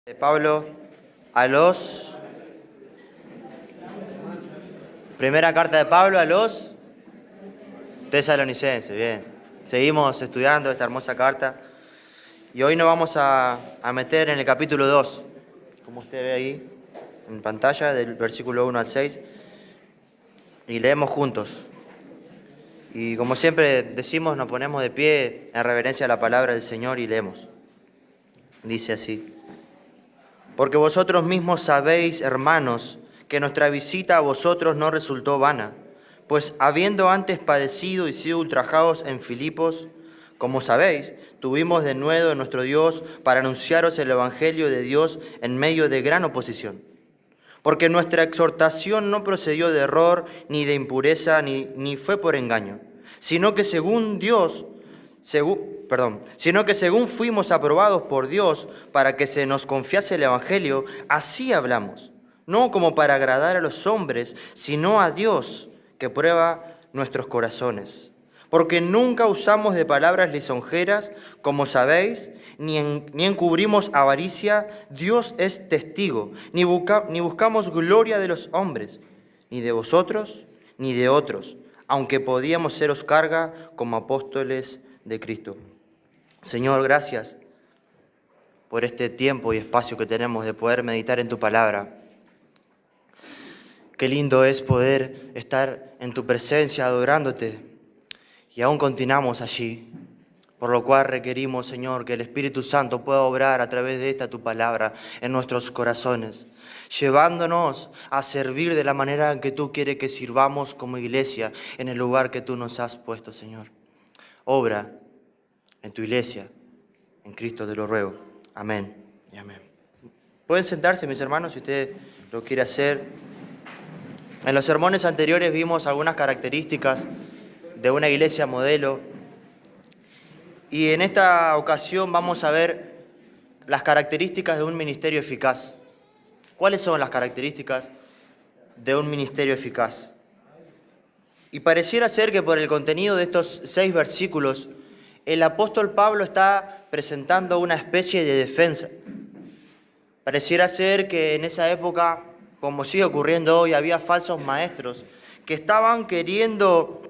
De Pablo a los... Primera carta de Pablo a los tesalonicenses, bien. Seguimos estudiando esta hermosa carta y hoy nos vamos a meter en el capítulo 2, como usted ve ahí en pantalla, del versículo 1 al 6, y leemos juntos. Y como siempre decimos, nos ponemos de pie en reverencia a la palabra del Señor y leemos. Dice así: porque vosotros mismos sabéis, hermanos, que nuestra visita a vosotros no resultó vana, pues habiendo antes padecido y sido ultrajados en Filipos, como sabéis, tuvimos denuedo en nuestro Dios para anunciaros el Evangelio de Dios en medio de gran oposición. Porque nuestra exhortación no procedió de error, ni de impureza, ni fue por engaño, sino que según fuimos aprobados por Dios para que se nos confiase el Evangelio, así hablamos, no como para agradar a los hombres, sino a Dios, que prueba nuestros corazones. Porque nunca usamos de palabras lisonjeras, como sabéis, ni encubrimos avaricia. Dios es testigo, ni buscamos gloria de los hombres, ni de vosotros, ni de otros, aunque podíamos seros carga como apóstoles de Cristo. Señor, gracias por este tiempo y espacio que tenemos de poder meditar en tu palabra. Qué lindo es poder estar en tu presencia adorándote y aún continuamos allí, por lo cual requerimos, Señor, que el Espíritu Santo pueda obrar a través de esta tu palabra en nuestros corazones, llevándonos a servir de la manera en que tú quieres que sirvamos como iglesia en el lugar que tú nos has puesto, Señor. Obra en tu iglesia, en Cristo te lo ruego. Amén y amén. Pueden sentarse, mis hermanos, si usted lo quiere hacer. En los sermones anteriores vimos algunas características de una iglesia modelo. Y en esta ocasión vamos a ver las características de un ministerio eficaz. ¿Cuáles son las características de un ministerio eficaz? Y pareciera ser que por el contenido de estos 6 versículos, el apóstol Pablo está presentando una especie de defensa. Pareciera ser que en esa época, como sigue ocurriendo hoy, había falsos maestros que estaban queriendo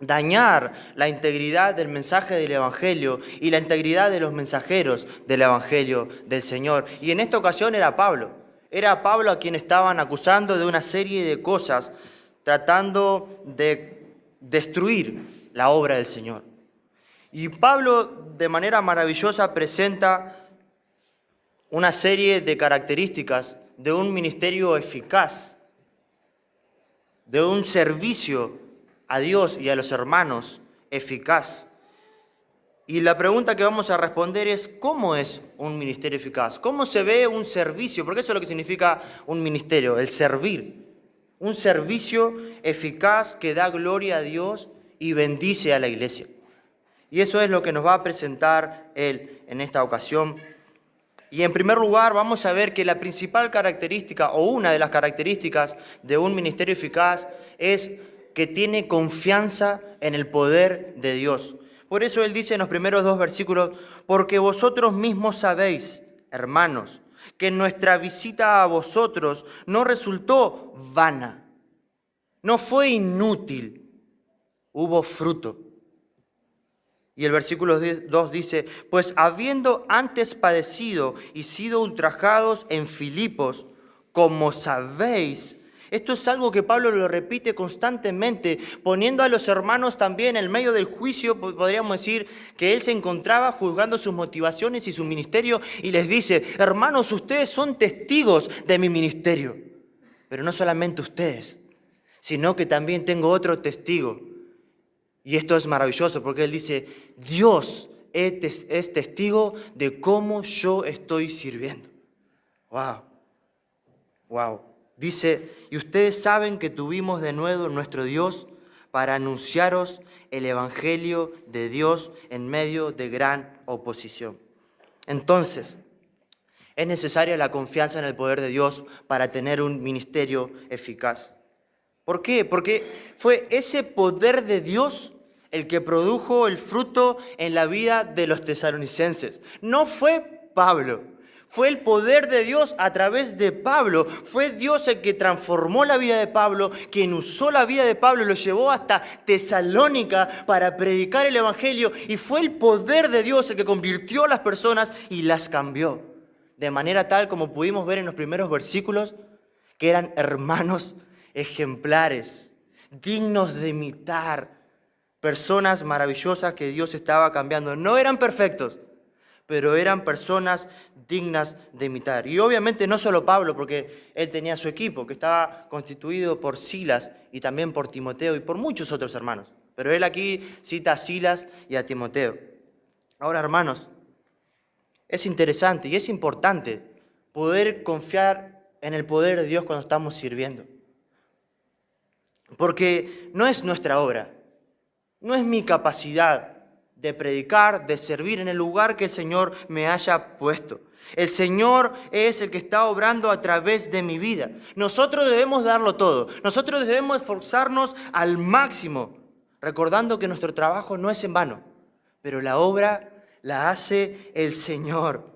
dañar la integridad del mensaje del Evangelio y la integridad de los mensajeros del Evangelio del Señor. Y en esta ocasión era Pablo. Era Pablo a quien estaban acusando de una serie de cosas, tratando de destruir la obra del Señor. Y Pablo, de manera maravillosa, presenta una serie de características de un ministerio eficaz, de un servicio a Dios y a los hermanos eficaz. Y la pregunta que vamos a responder es: ¿cómo es un ministerio eficaz? ¿Cómo se ve un servicio? Porque eso es lo que significa un ministerio, el servir. Un servicio eficaz que da gloria a Dios y bendice a la iglesia. Y eso es lo que nos va a presentar él en esta ocasión. Y en primer lugar vamos a ver que la principal característica o una de las características de un ministerio eficaz es que tiene confianza en el poder de Dios. Por eso él dice en los primeros 2 versículos: porque vosotros mismos sabéis, hermanos, que nuestra visita a vosotros no resultó vana, no fue inútil, hubo fruto. Y el versículo 2 dice: pues habiendo antes padecido y sido ultrajados en Filipos, como sabéis. Esto es algo que Pablo lo repite constantemente, poniendo a los hermanos también en medio del juicio. Podríamos decir que él se encontraba juzgando sus motivaciones y su ministerio y les dice: hermanos, ustedes son testigos de mi ministerio. Pero no solamente ustedes, sino que también tengo otro testigo. Y esto es maravilloso porque él dice: Dios es testigo de cómo yo estoy sirviendo. ¡Wow! ¡Wow! Dice: y ustedes saben que tuvimos de nuevo nuestro Dios para anunciaros el Evangelio de Dios en medio de gran oposición. Entonces, es necesaria la confianza en el poder de Dios para tener un ministerio eficaz. ¿Por qué? Porque fue ese poder de Dios el que produjo el fruto en la vida de los tesalonicenses. No fue Pablo, Fue el poder de Dios a través de Pablo. Fue Dios el que transformó la vida de Pablo, quien usó la vida de Pablo y lo llevó hasta Tesalónica para predicar el Evangelio. Y fue el poder de Dios el que convirtió a las personas y las cambió. De manera tal como pudimos ver en los primeros versículos, que eran hermanos ejemplares, dignos de imitar, personas maravillosas que Dios estaba cambiando. No eran perfectos, pero eran personas dignas de imitar. Y obviamente no solo Pablo, porque él tenía su equipo, que estaba constituido por Silas y también por Timoteo y por muchos otros hermanos. Pero él aquí cita a Silas y a Timoteo. Ahora, hermanos, es interesante y es importante poder confiar en el poder de Dios cuando estamos sirviendo. Porque no es nuestra obra, no es mi capacidad de predicar, de servir en el lugar que el Señor me haya puesto. El Señor es el que está obrando a través de mi vida. Nosotros debemos darlo todo. Nosotros debemos esforzarnos al máximo, recordando que nuestro trabajo no es en vano, pero la obra la hace el Señor.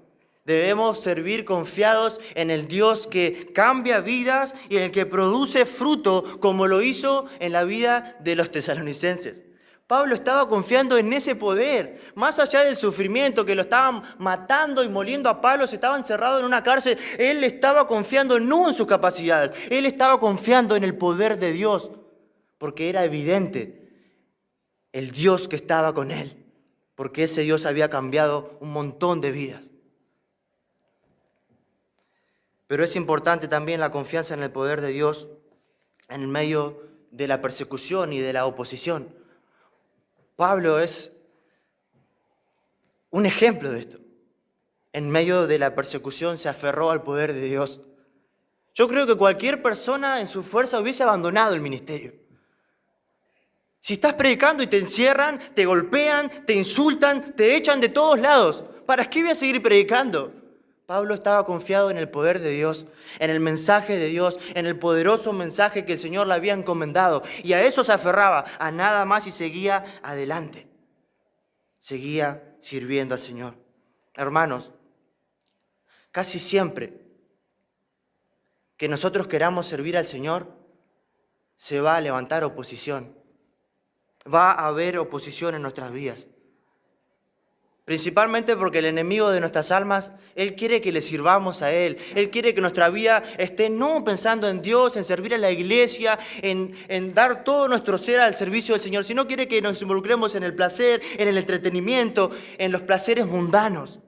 Debemos servir confiados en el Dios que cambia vidas y en el que produce fruto, como lo hizo en la vida de los tesalonicenses. Pablo estaba confiando en ese poder, más allá del sufrimiento, que lo estaban matando y moliendo a palos, estaba encerrado en una cárcel. Él estaba confiando no en sus capacidades, él estaba confiando en el poder de Dios, porque era evidente el Dios que estaba con él, porque ese Dios había cambiado un montón de vidas. Pero es importante también la confianza en el poder de Dios en el medio de la persecución y de la oposición. Pablo es un ejemplo de esto. En medio de la persecución se aferró al poder de Dios. Yo creo que cualquier persona en su fuerza hubiese abandonado el ministerio. Si estás predicando y te encierran, te golpean, te insultan, te echan de todos lados, ¿para qué voy a seguir predicando? Pablo estaba confiado en el poder de Dios, en el mensaje de Dios, en el poderoso mensaje que el Señor le había encomendado. Y a eso se aferraba, a nada más, y seguía adelante. Seguía sirviendo al Señor. Hermanos, casi siempre que nosotros queramos servir al Señor, se va a levantar oposición. Va a haber oposición en nuestras vidas. Principalmente porque el enemigo de nuestras almas, él quiere que le sirvamos a él. Él quiere que nuestra vida esté no pensando en Dios, en servir a la iglesia, en dar todo nuestro ser al servicio del Señor, sino quiere que nos involucremos en el placer, en el entretenimiento, en los placeres mundanos.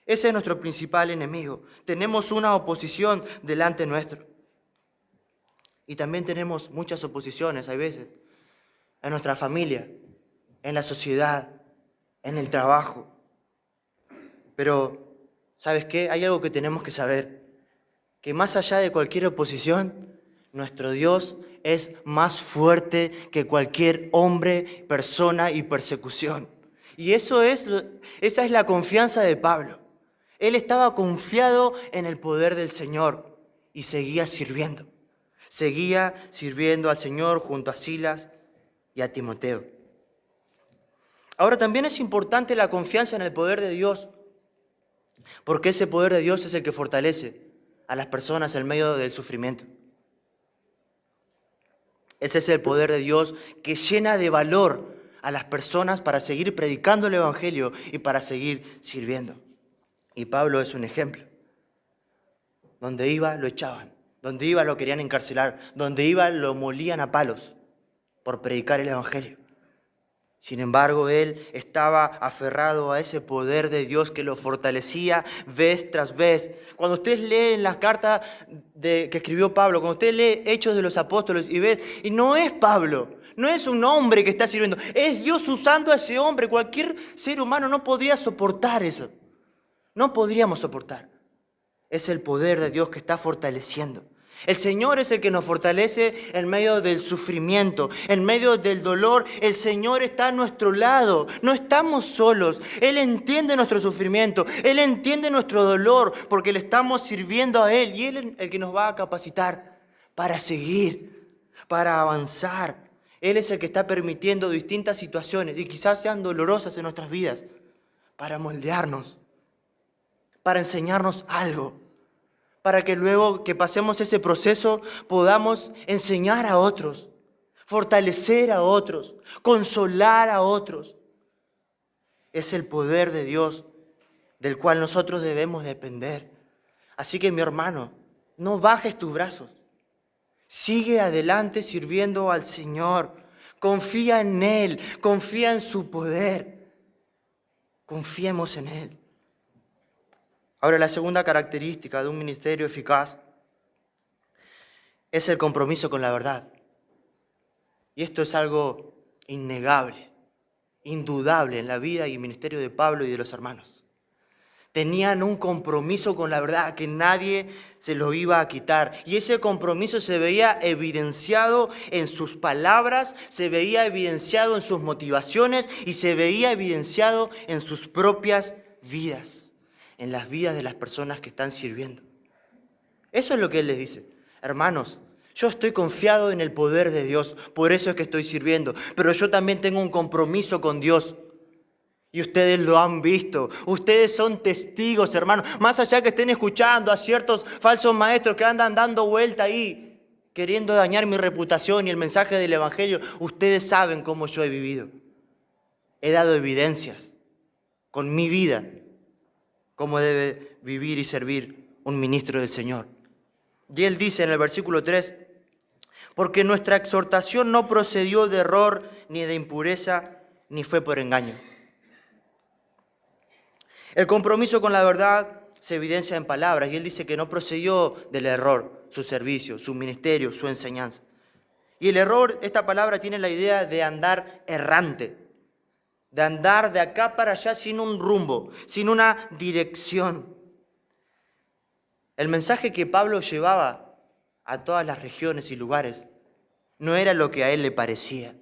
Ese es nuestro principal enemigo. Tenemos una oposición delante nuestro. Y también tenemos muchas oposiciones, hay veces, en nuestra familia, en la sociedad, en el trabajo. Pero, ¿sabes qué? Hay algo que tenemos que saber, que más allá de cualquier oposición, nuestro Dios es más fuerte que cualquier hombre, persona y persecución. Y esa es la confianza de Pablo. Él estaba confiado en el poder del Señor y seguía sirviendo. Seguía sirviendo al Señor junto a Silas y a Timoteo. Ahora también es importante la confianza en el poder de Dios, porque ese poder de Dios es el que fortalece a las personas en medio del sufrimiento. Ese es el poder de Dios que llena de valor a las personas para seguir predicando el Evangelio y para seguir sirviendo. Y Pablo es un ejemplo. Donde iba lo echaban, donde iba lo querían encarcelar, donde iba lo molían a palos por predicar el Evangelio. Sin embargo, él estaba aferrado a ese poder de Dios que lo fortalecía vez tras vez. Cuando ustedes leen las cartas que escribió Pablo, cuando usted lee Hechos de los Apóstoles y no es Pablo, no es un hombre que está sirviendo, es Dios usando a ese hombre. Cualquier ser humano no podría soportar eso. No podríamos soportar. Es el poder de Dios que está fortaleciendo. El Señor es el que nos fortalece en medio del sufrimiento, en medio del dolor. El Señor está a nuestro lado, no estamos solos. Él entiende nuestro sufrimiento, Él entiende nuestro dolor porque le estamos sirviendo a Él y Él es el que nos va a capacitar para seguir, para avanzar. Él es el que está permitiendo distintas situaciones y quizás sean dolorosas en nuestras vidas para moldearnos, para enseñarnos algo, para que luego que pasemos ese proceso podamos enseñar a otros, fortalecer a otros, consolar a otros. Es el poder de Dios del cual nosotros debemos depender. Así que, mi hermano, no bajes tus brazos. Sigue adelante sirviendo al Señor. Confía en Él, confía en su poder. Confiemos en Él. Ahora, la segunda característica de un ministerio eficaz es el compromiso con la verdad. Y esto es algo innegable, indudable en la vida y ministerio de Pablo y de los hermanos. Tenían un compromiso con la verdad que nadie se lo iba a quitar. Y ese compromiso se veía evidenciado en sus palabras, se veía evidenciado en sus motivaciones y se veía evidenciado en sus propias vidas, en las vidas de las personas que están sirviendo. Eso es lo que él les dice. Hermanos, yo estoy confiado en el poder de Dios, por eso es que estoy sirviendo. Pero yo también tengo un compromiso con Dios. Y ustedes lo han visto, ustedes son testigos, hermanos. Más allá que estén escuchando a ciertos falsos maestros que andan dando vuelta ahí, queriendo dañar mi reputación y el mensaje del Evangelio, ustedes saben cómo yo he vivido. He dado evidencias con mi vida, cómo debe vivir y servir un ministro del Señor. Y él dice en el versículo 3, porque nuestra exhortación no procedió de error, ni de impureza, ni fue por engaño. El compromiso con la verdad se evidencia en palabras y él dice que no procedió del error, su servicio, su ministerio, su enseñanza. Y el error, esta palabra tiene la idea de andar errante, de andar de acá para allá sin un rumbo, sin una dirección. El mensaje que Pablo llevaba a todas las regiones y lugares no era lo que a él le parecía.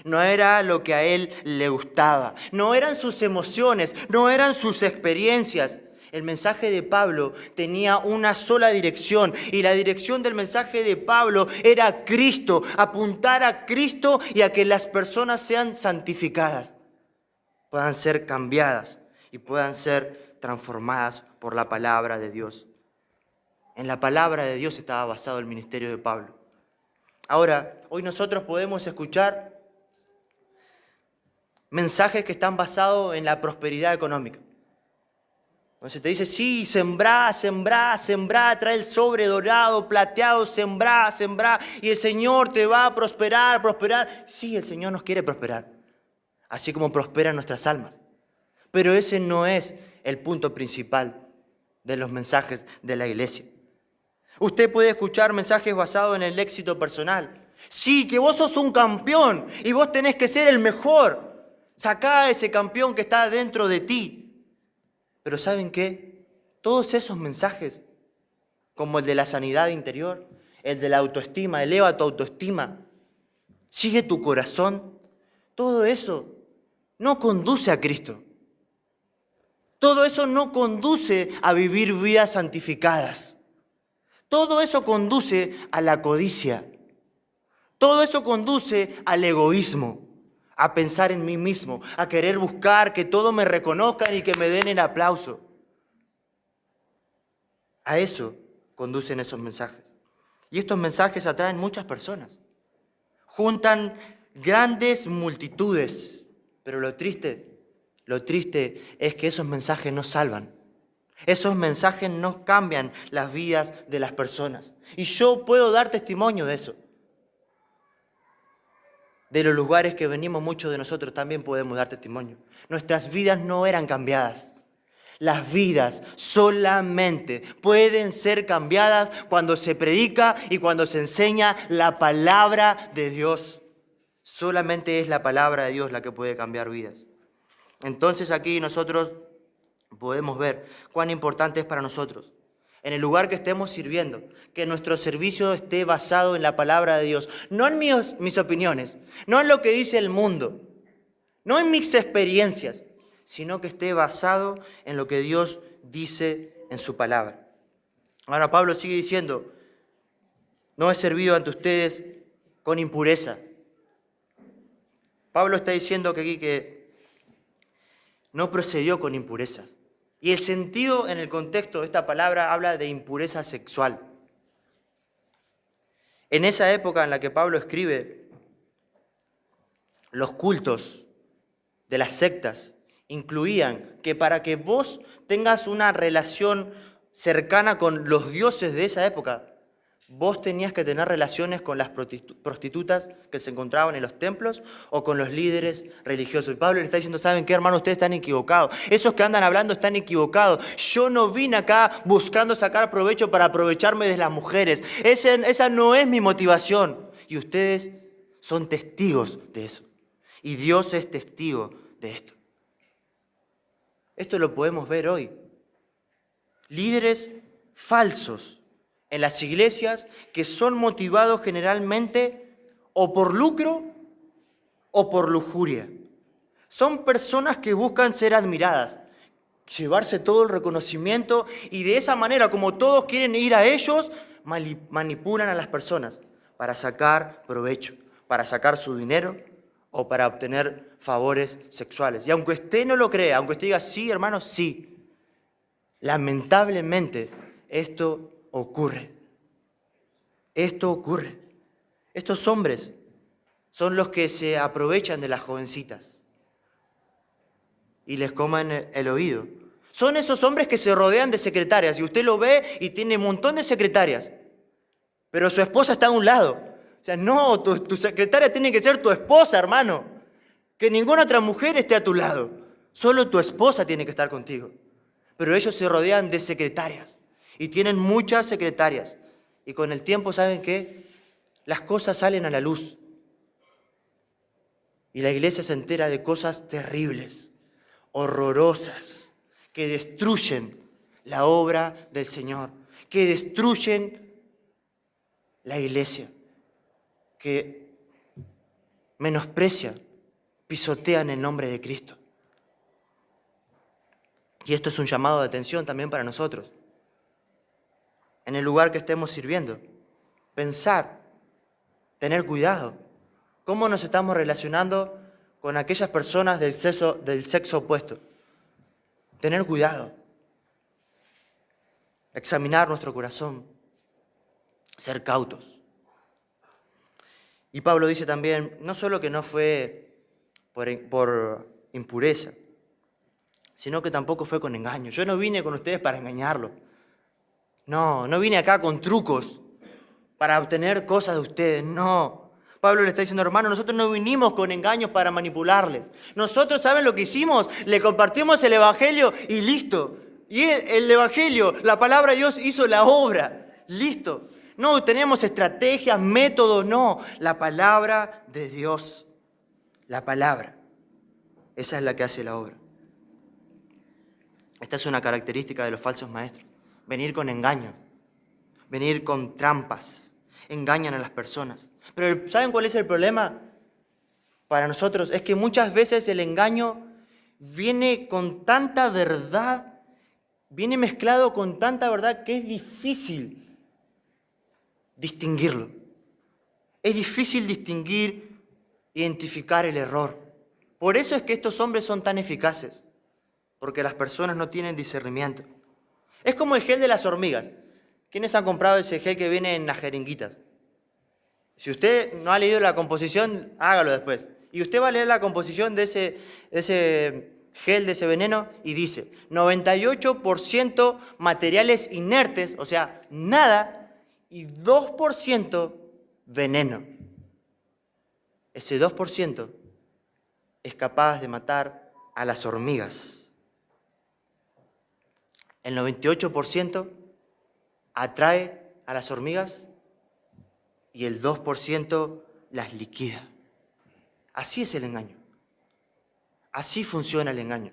No era lo que a él le gustaba, no eran sus emociones, no eran sus experiencias. El mensaje de Pablo tenía una sola dirección y la dirección del mensaje de Pablo era Cristo, apuntar a Cristo y a que las personas sean santificadas, puedan ser cambiadas y puedan ser transformadas por la palabra de Dios. En la palabra de Dios estaba basado el ministerio de Pablo. Ahora, hoy nosotros podemos escuchar mensajes que están basados en la prosperidad económica. Entonces te dice, sí, sembrá, sembrá, sembrá, trae el sobre dorado, plateado, sembrá, sembrá, y el Señor te va a prosperar, prosperar. Sí, el Señor nos quiere prosperar, así como prosperan nuestras almas. Pero ese no es el punto principal de los mensajes de la iglesia. Usted puede escuchar mensajes basados en el éxito personal. Sí, que vos sos un campeón y vos tenés que ser el mejor. Sacá a ese campeón que está dentro de ti. Pero ¿saben qué? Todos esos mensajes, como el de la sanidad interior, el de la autoestima, eleva tu autoestima, sigue tu corazón, todo eso no conduce a Cristo. Todo eso no conduce a vivir vidas santificadas. Todo eso conduce a la codicia. Todo eso conduce al egoísmo, a pensar en mí mismo, a querer buscar que todos me reconozcan y que me den el aplauso. A eso conducen esos mensajes. Y estos mensajes atraen muchas personas. Juntan grandes multitudes. Pero lo triste es que esos mensajes no salvan. Esos mensajes no cambian las vidas de las personas. Y yo puedo dar testimonio de eso. De los lugares que venimos, muchos de nosotros también podemos dar testimonio. Nuestras vidas no eran cambiadas. Las vidas solamente pueden ser cambiadas cuando se predica y cuando se enseña la palabra de Dios. Solamente es la palabra de Dios la que puede cambiar vidas. Entonces aquí nosotros podemos ver cuán importante es para nosotros, en el lugar que estemos sirviendo, que nuestro servicio esté basado en la palabra de Dios. No en mis opiniones, no en lo que dice el mundo, no en mis experiencias, sino que esté basado en lo que Dios dice en su palabra. Ahora Pablo sigue diciendo, no he servido ante ustedes con impureza. Pablo está diciendo que aquí que no procedió con impurezas. Y el sentido en el contexto de esta palabra habla de impureza sexual. En esa época en la que Pablo escribe, los cultos de las sectas incluían que para que vos tengas una relación cercana con los dioses de esa época, vos tenías que tener relaciones con las prostitutas que se encontraban en los templos o con los líderes religiosos. Y Pablo le está diciendo, ¿saben qué, hermano? Ustedes están equivocados. Esos que andan hablando están equivocados. Yo no vine acá buscando sacar provecho para aprovecharme de las mujeres. Esa no es mi motivación. Y ustedes son testigos de eso. Y Dios es testigo de esto. Esto lo podemos ver hoy. Líderes falsos en las iglesias que son motivados generalmente o por lucro o por lujuria. Son personas que buscan ser admiradas, llevarse todo el reconocimiento y de esa manera, como todos quieren ir a ellos, manipulan a las personas para sacar provecho, para sacar su dinero o para obtener favores sexuales. Y aunque usted no lo crea, aunque usted diga, sí, hermano, sí, lamentablemente esto ocurre. Esto ocurre. Estos hombres son los que se aprovechan de las jovencitas y les comen el oído. Son esos hombres que se rodean de secretarias y usted lo ve y tiene un montón de secretarias, pero su esposa está a un lado. O sea, no, tu secretaria tiene que ser tu esposa, hermano. Que ninguna otra mujer esté a tu lado. Solo tu esposa tiene que estar contigo. Pero ellos se rodean de secretarias y tienen muchas secretarias. Y con el tiempo, ¿saben qué? Las cosas salen a la luz. Y la iglesia se entera de cosas terribles, horrorosas, que destruyen la obra del Señor, que destruyen la iglesia, que menosprecian, pisotean el nombre de Cristo. Y esto es un llamado de atención también para nosotros. En el lugar que estemos sirviendo, pensar, tener cuidado. ¿Cómo nos estamos relacionando con aquellas personas del sexo opuesto? Tener cuidado. Examinar nuestro corazón. Ser cautos. Y Pablo dice también, no solo que no fue por impureza, sino que tampoco fue con engaño. Yo no vine con ustedes para engañarlos. No vine acá con trucos para obtener cosas de ustedes, no. Pablo le está diciendo, hermano, nosotros no vinimos con engaños para manipularles. Nosotros, ¿saben lo que hicimos? Le compartimos el Evangelio y listo. Y el Evangelio, la palabra de Dios hizo la obra. Listo. No tenemos estrategias, métodos, no. La palabra de Dios. La palabra. Esa es la que hace la obra. Esta es una característica de los falsos maestros. Venir con engaño. Venir con trampas. Engañan a las personas. Pero ¿saben cuál es el problema para nosotros? Es que muchas veces el engaño viene con tanta verdad, viene mezclado con tanta verdad que es difícil distinguirlo. Es difícil distinguir, identificar el error. Por eso es que estos hombres son tan eficaces, porque las personas no tienen discernimiento. Es como el gel de las hormigas. ¿Quiénes han comprado ese gel que viene en las jeringuitas? Si usted no ha leído la composición, hágalo después. Y usted va a leer la composición de ese gel, de ese veneno, y dice 98% materiales inertes, o sea, nada, y 2% veneno. Ese 2% es capaz de matar a las hormigas. El 98% atrae a las hormigas y el 2% las liquida. Así es el engaño. Así funciona el engaño.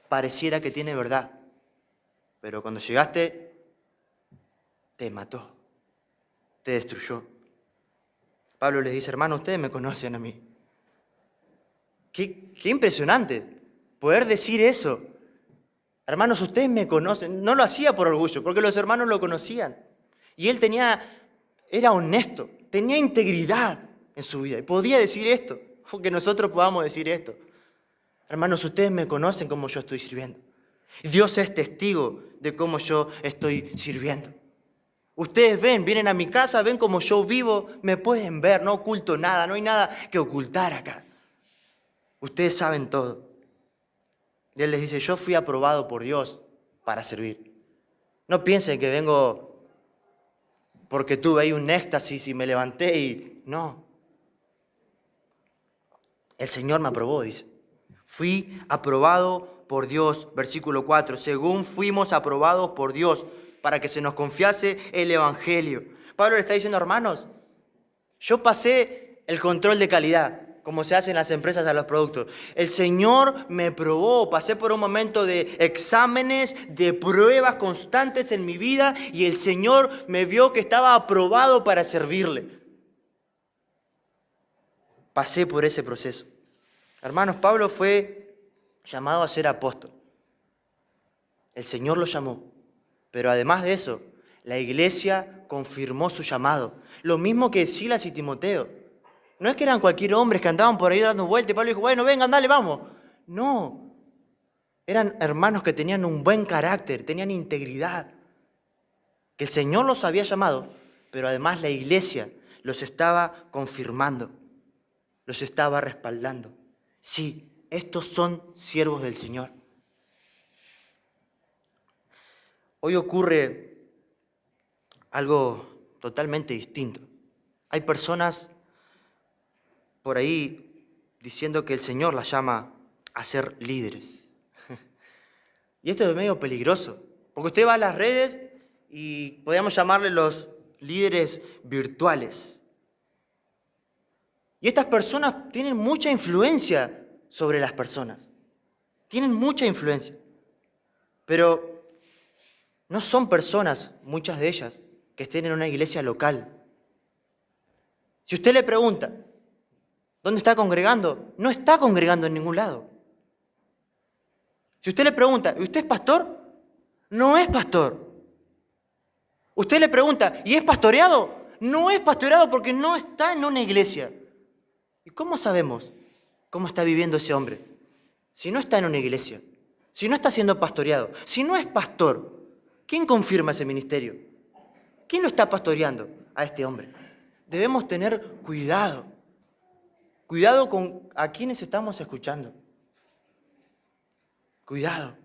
Pareciera que tiene verdad, pero cuando llegaste, te mató, te destruyó. Pablo les dice, hermano, ustedes me conocen a mí. Qué impresionante poder decir eso. Hermanos, ustedes me conocen. No lo hacía por orgullo, porque los hermanos lo conocían. Y él era honesto, tenía integridad en su vida. Y podía decir esto, aunque nosotros podamos decir esto. Hermanos, ustedes me conocen como yo estoy sirviendo. Dios es testigo de cómo yo estoy sirviendo. Ustedes vienen a mi casa, ven cómo yo vivo, me pueden ver, no oculto nada, no hay nada que ocultar acá. Ustedes saben todo. Y Él les dice, yo fui aprobado por Dios para servir. No piensen que vengo porque tuve ahí un éxtasis y me levanté y... No. El Señor me aprobó, dice. Fui aprobado por Dios, versículo 4. Según fuimos aprobados por Dios para que se nos confiase el Evangelio. Pablo le está diciendo, hermanos, yo pasé el control de calidad, como se hace en las empresas a los productos. El Señor me probó, pasé por un momento de exámenes, de pruebas constantes en mi vida y el Señor me vio que estaba aprobado para servirle. Pasé por ese proceso. Hermanos, Pablo fue llamado a ser apóstol. El Señor lo llamó. Pero además de eso, la iglesia confirmó su llamado. Lo mismo que Silas y Timoteo. No es que eran cualquier hombres que andaban por ahí dando vueltas y Pablo dijo, bueno, vengan, dale, vamos. No. Eran hermanos que tenían un buen carácter, tenían integridad. Que el Señor los había llamado, pero además la iglesia los estaba confirmando. Los estaba respaldando. Sí, estos son siervos del Señor. Hoy ocurre algo totalmente distinto. Hay personas por ahí diciendo que el Señor las llama a ser líderes. Y esto es medio peligroso, porque usted va a las redes y podríamos llamarle los líderes virtuales. Y estas personas tienen mucha influencia sobre las personas. Tienen mucha influencia. Pero no son personas, muchas de ellas, que estén en una iglesia local. Si usted le pregunta, ¿dónde está congregando? No está congregando en ningún lado. Si usted le pregunta, ¿y usted es pastor? No es pastor. Usted le pregunta, ¿y es pastoreado? No es pastoreado porque no está en una iglesia. ¿Y cómo sabemos cómo está viviendo ese hombre? Si no está en una iglesia, si no está siendo pastoreado, si no es pastor, ¿quién confirma ese ministerio? ¿Quién lo está pastoreando a este hombre? Debemos tener cuidado. Cuidado con a quienes estamos escuchando. Cuidado.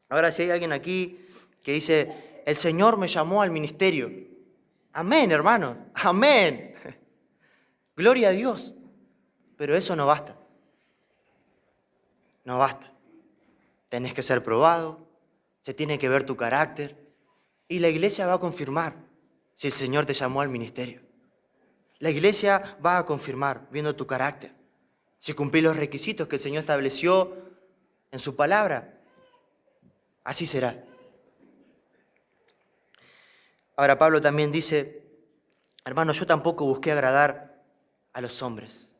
Ahora, si hay alguien aquí que dice, el Señor me llamó al ministerio. Amén, hermano. Amén. Gloria a Dios. Pero eso no basta. No basta. Tenés que ser probado. Se tiene que ver tu carácter y la iglesia va a confirmar si el Señor te llamó al ministerio. La iglesia va a confirmar viendo tu carácter. Si cumplís los requisitos que el Señor estableció en su palabra, así será. Ahora Pablo también dice, hermano, yo tampoco busqué agradar a los hombres.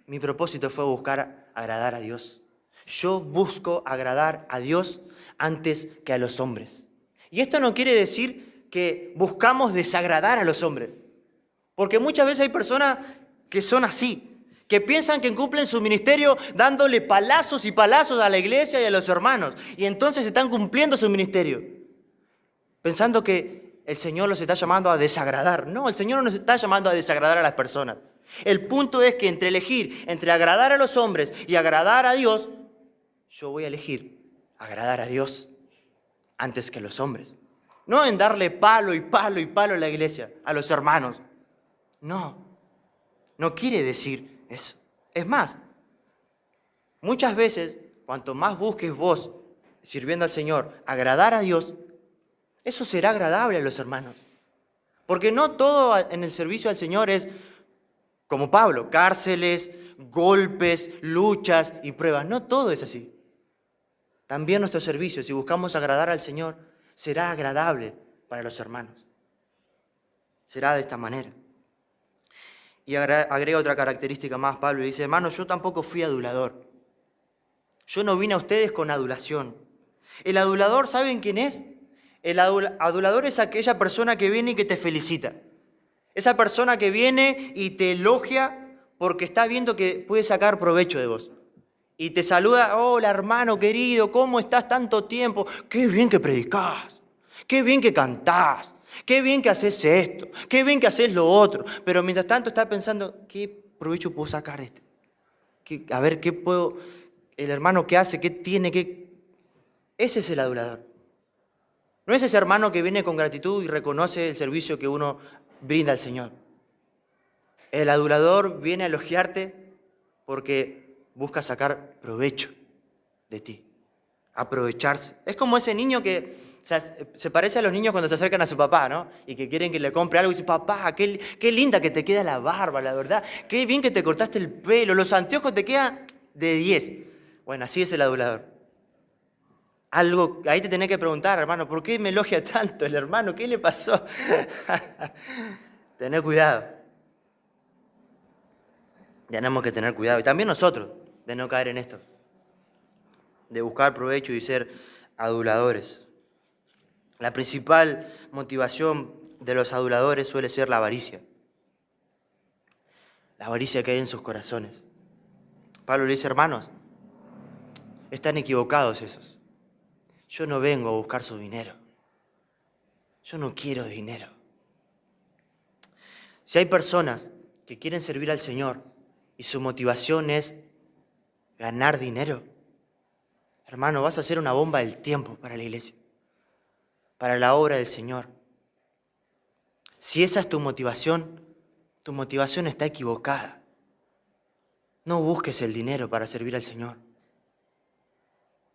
Mi propósito fue buscar agradar a Dios. Yo busco agradar a Dios antes que a los hombres. Y esto no quiere decir que buscamos desagradar a los hombres. Porque muchas veces hay personas que son así, que piensan que cumplen su ministerio dándole palazos y palazos a la iglesia y a los hermanos. Y entonces están cumpliendo su ministerio, pensando que el Señor los está llamando a desagradar. No, el Señor no nos está llamando a desagradar a las personas. El punto es que entre elegir, entre agradar a los hombres y agradar a Dios, yo voy a elegir agradar a Dios antes que a los hombres. No en darle palo y palo y palo a la iglesia, a los hermanos. No, no quiere decir eso. Es más, muchas veces, cuanto más busques vos, sirviendo al Señor, agradar a Dios, eso será agradable a los hermanos. Porque no todo en el servicio al Señor es como Pablo, cárceles, golpes, luchas y pruebas. No todo es así. También nuestro servicio, si buscamos agradar al Señor, será agradable para los hermanos. Será de esta manera. Y agrega otra característica más, Pablo, y dice, hermanos, yo tampoco fui adulador. Yo no vine a ustedes con adulación. El adulador, ¿saben quién es? El adulador es aquella persona que viene y que te felicita. Esa persona que viene y te elogia porque está viendo que puede sacar provecho de vos. Y te saluda, hola hermano querido, ¿cómo estás tanto tiempo? Qué bien que predicás, qué bien que cantás, qué bien que haces esto, qué bien que haces lo otro. Pero mientras tanto está pensando, ¿qué provecho puedo sacar de esto? A ver, ¿qué puedo? El hermano, ¿qué hace? ¿Qué tiene? Ese es el adulador. No es ese hermano que viene con gratitud y reconoce el servicio que uno brinda al Señor. El adulador viene a elogiarte porque busca sacar provecho de ti, aprovecharse. Es como ese niño que se parece a los niños cuando se acercan a su papá, ¿no? Y que quieren que le compre algo y dice, papá, qué linda que te queda la barba, la verdad. Qué bien que te cortaste el pelo, los anteojos te quedan de 10. Bueno, así es el adulador. Algo, ahí te tenés que preguntar, hermano, ¿por qué me elogia tanto el hermano? ¿Qué le pasó? Tener cuidado. Tenemos que tener cuidado. Y también nosotros, de no caer en esto. De buscar provecho y ser aduladores. La principal motivación de los aduladores suele ser la avaricia. La avaricia que hay en sus corazones. Pablo le dice, hermanos, están equivocados esos. Yo no vengo a buscar su dinero. Yo no quiero dinero. Si hay personas que quieren servir al Señor y su motivación es ganar dinero, hermano, vas a ser una bomba del tiempo para la iglesia, para la obra del Señor. Si esa es tu motivación está equivocada. No busques el dinero para servir al Señor.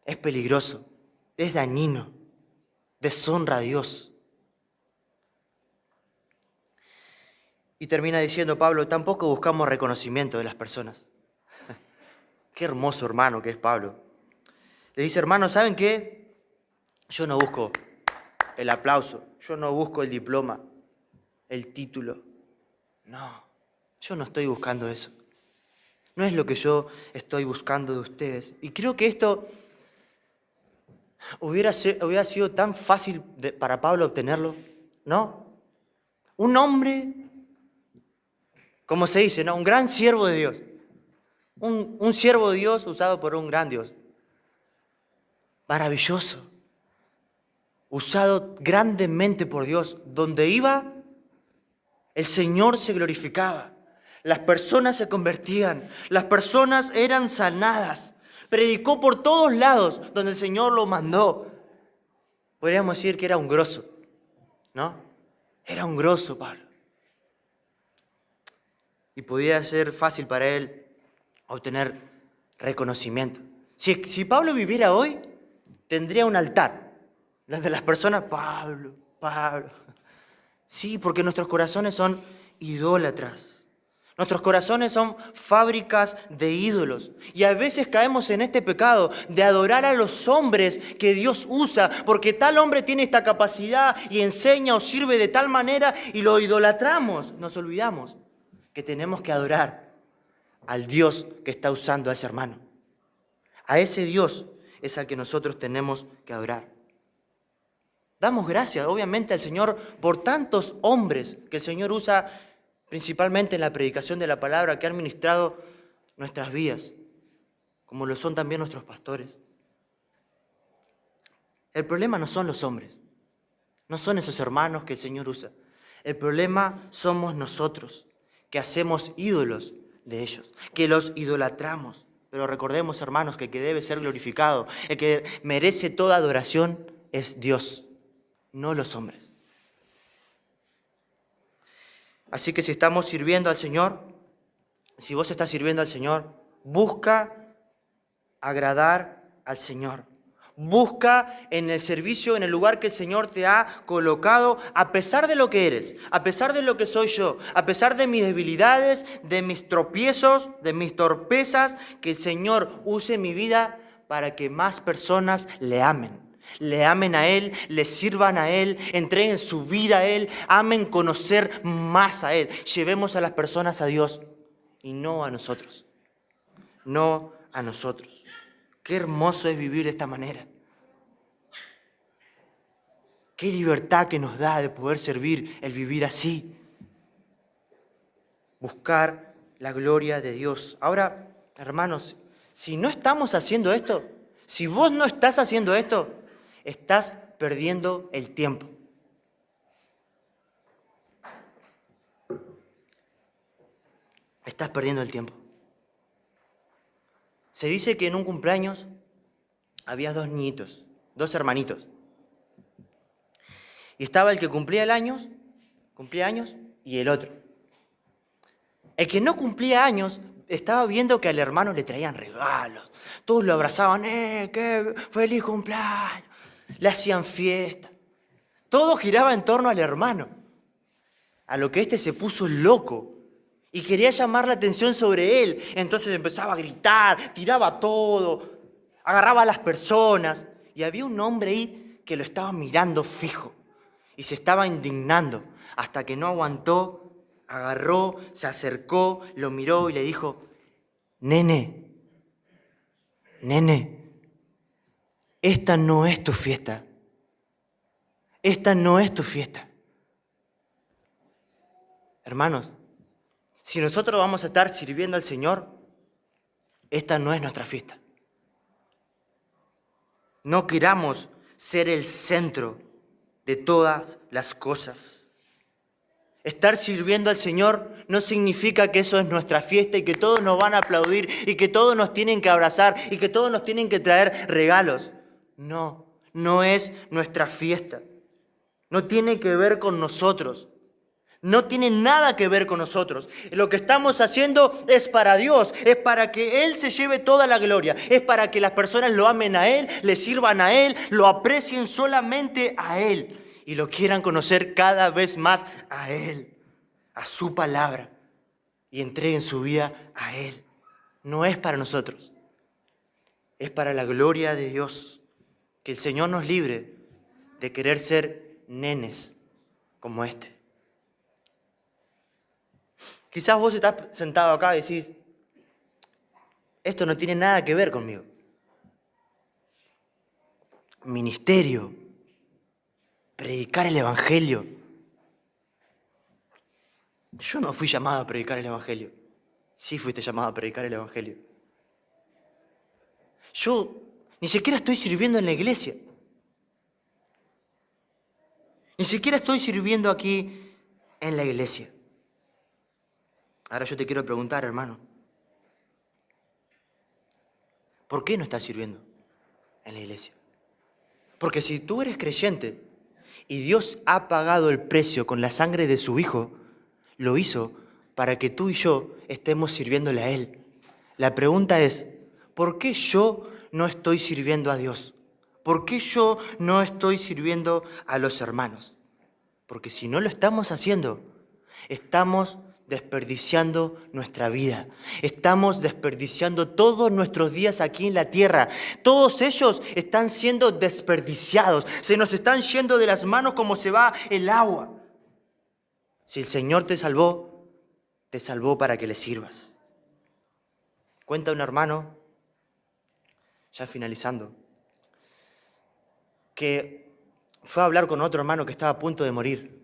Es peligroso, es dañino, deshonra a Dios. Y termina diciendo Pablo, tampoco buscamos reconocimiento de las personas. Qué hermoso hermano que es Pablo. Le dice, hermano, ¿saben qué? Yo no busco el aplauso, yo no busco el diploma, el título. No, yo no estoy buscando eso. No es lo que yo estoy buscando de ustedes. Y creo que esto hubiera sido tan fácil para Pablo obtenerlo, ¿no? Un hombre, como se dice, ¿no? Un gran siervo de Dios. Un siervo de Dios usado por un gran Dios. Maravilloso. Usado grandemente por Dios. Donde iba, el Señor se glorificaba. Las personas se convertían. Las personas eran sanadas. Predicó por todos lados donde el Señor lo mandó. Podríamos decir que era un grosso, ¿no? Era un grosso Pablo. Y podía ser fácil para él obtener reconocimiento. Si Pablo viviera hoy, tendría un altar. De las personas, Pablo. Sí, porque nuestros corazones son idólatras. Nuestros corazones son fábricas de ídolos. Y a veces caemos en este pecado de adorar a los hombres que Dios usa, porque tal hombre tiene esta capacidad y enseña o sirve de tal manera y lo idolatramos. Nos olvidamos que tenemos que adorar al Dios que está usando a ese hermano. A ese Dios es al que nosotros tenemos que adorar. Damos gracias, obviamente, al Señor por tantos hombres que el Señor usa principalmente en la predicación de la palabra, que han ministrado nuestras vidas, como lo son también nuestros pastores. El problema no son los hombres, no son esos hermanos que el Señor usa. El problema somos nosotros, que hacemos ídolos de ellos, que los idolatramos. Pero recordemos, hermanos, que el que debe ser glorificado, el que merece toda adoración es Dios, no los hombres. Así que si estamos sirviendo al Señor, si vos estás sirviendo al Señor, busca agradar al Señor. Busca en el servicio, en el lugar que el Señor te ha colocado, a pesar de lo que eres, a pesar de lo que soy yo, a pesar de mis debilidades, de mis tropiezos, de mis torpezas, que el Señor use mi vida para que más personas le amen. Le amen a Él, le sirvan a Él, entreguen su vida a Él, amen conocer más a Él. Llevemos a las personas a Dios y no a nosotros. No a nosotros. Qué hermoso es vivir de esta manera. Qué libertad que nos da de poder servir el vivir así. Buscar la gloria de Dios. Ahora, hermanos, Si no estamos haciendo esto, si vos no estás haciendo esto, estás perdiendo el tiempo. Estás perdiendo el tiempo. Se dice que en un cumpleaños había dos niñitos, dos hermanitos. Y estaba el que cumplía años y el otro. El que no cumplía años estaba viendo que al hermano le traían regalos. Todos lo abrazaban, qué feliz cumpleaños. Le hacían fiesta. Todo giraba en torno al hermano. A lo que este se puso loco y quería llamar la atención sobre él. Entonces empezaba a gritar, tiraba todo, agarraba a las personas. Y había un hombre ahí que lo estaba mirando fijo y se estaba indignando hasta que no aguantó, agarró, se acercó, lo miró y le dijo: nene, esta no es tu fiesta. Esta no es tu fiesta. Hermanos, si nosotros vamos a estar sirviendo al Señor, esta no es nuestra fiesta. No queramos ser el centro de todas las cosas. Estar sirviendo al Señor no significa que eso es nuestra fiesta y que todos nos van a aplaudir y que todos nos tienen que abrazar y que todos nos tienen que traer regalos. No, no es nuestra fiesta. No tiene que ver con nosotros. No tiene nada que ver con nosotros. Lo que estamos haciendo es para Dios, es para que Él se lleve toda la gloria, es para que las personas lo amen a Él, le sirvan a Él, lo aprecien solamente a Él y lo quieran conocer cada vez más a Él, a su palabra, y entreguen su vida a Él. No es para nosotros, es para la gloria de Dios. Que el Señor nos libre de querer ser nenes como este. Quizás vos estás sentado acá y decís: esto no tiene nada que ver conmigo. Ministerio, predicar el Evangelio. Yo no fui llamado a predicar el Evangelio. Sí fuiste llamado a predicar el Evangelio. Yo ni siquiera estoy sirviendo en la iglesia. Ni siquiera estoy sirviendo aquí en la iglesia. Ahora yo te quiero preguntar, hermano, ¿por qué no estás sirviendo en la iglesia? Porque si tú eres creyente y Dios ha pagado el precio con la sangre de su Hijo, lo hizo para que tú y yo estemos sirviéndole a Él. La pregunta es: ¿por qué yo no estoy sirviendo a Dios? ¿Por qué yo no estoy sirviendo a los hermanos? Porque si no lo estamos haciendo, estamos desperdiciando nuestra vida. Estamos desperdiciando todos nuestros días aquí en la tierra. Todos ellos están siendo desperdiciados. Se nos están yendo de las manos como se va el agua. Si el Señor te salvó para que le sirvas. Cuenta un hermano, ya finalizando, que fue a hablar con otro hermano que estaba a punto de morir.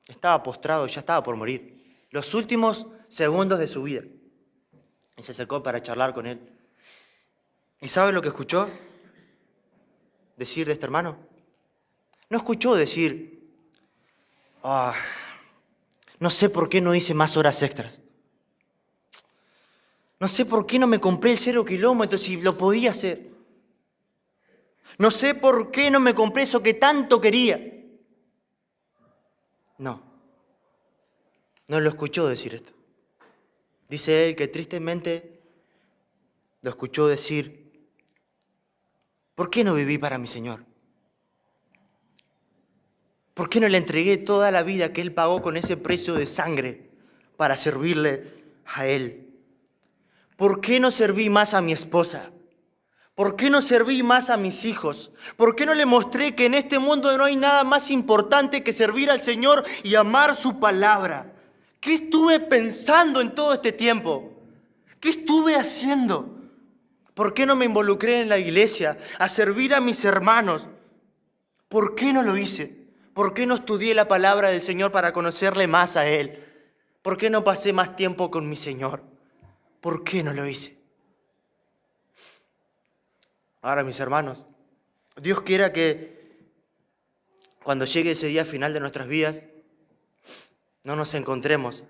Estaba postrado, ya estaba por morir. Los últimos segundos de su vida. Y se acercó para charlar con él. ¿Y sabe lo que escuchó decir de este hermano? No escuchó decir: no sé por qué no hice más horas extras. No sé por qué no me compré el 0 kilómetros si lo podía hacer. No sé por qué no me compré eso que tanto quería. No lo escuchó decir esto. Dice él que tristemente lo escuchó decir: ¿por qué no viví para mi Señor? ¿Por qué no le entregué toda la vida que Él pagó con ese precio de sangre para servirle a Él? ¿Por qué no serví más a mi esposa? ¿Por qué no serví más a mis hijos? ¿Por qué no le mostré que en este mundo no hay nada más importante que servir al Señor y amar su palabra? ¿Qué estuve pensando en todo este tiempo? ¿Qué estuve haciendo? ¿Por qué no me involucré en la iglesia a servir a mis hermanos? ¿Por qué no lo hice? ¿Por qué no estudié la palabra del Señor para conocerle más a Él? ¿Por qué no pasé más tiempo con mi Señor? ¿Por qué no lo hice? Ahora, mis hermanos, Dios quiera que cuando llegue ese día final de nuestras vidas, no nos encontremos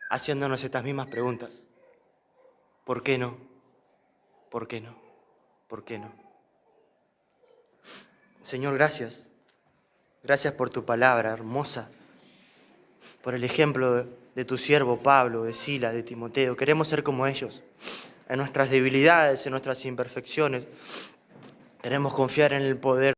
haciéndonos estas mismas preguntas. ¿Por qué no? ¿Por qué no? ¿Por qué no? Señor, gracias. Gracias por tu palabra hermosa, por el ejemplo de tu siervo Pablo, de Sila, de Timoteo. Queremos ser como ellos, en nuestras debilidades, en nuestras imperfecciones. Queremos confiar en el poder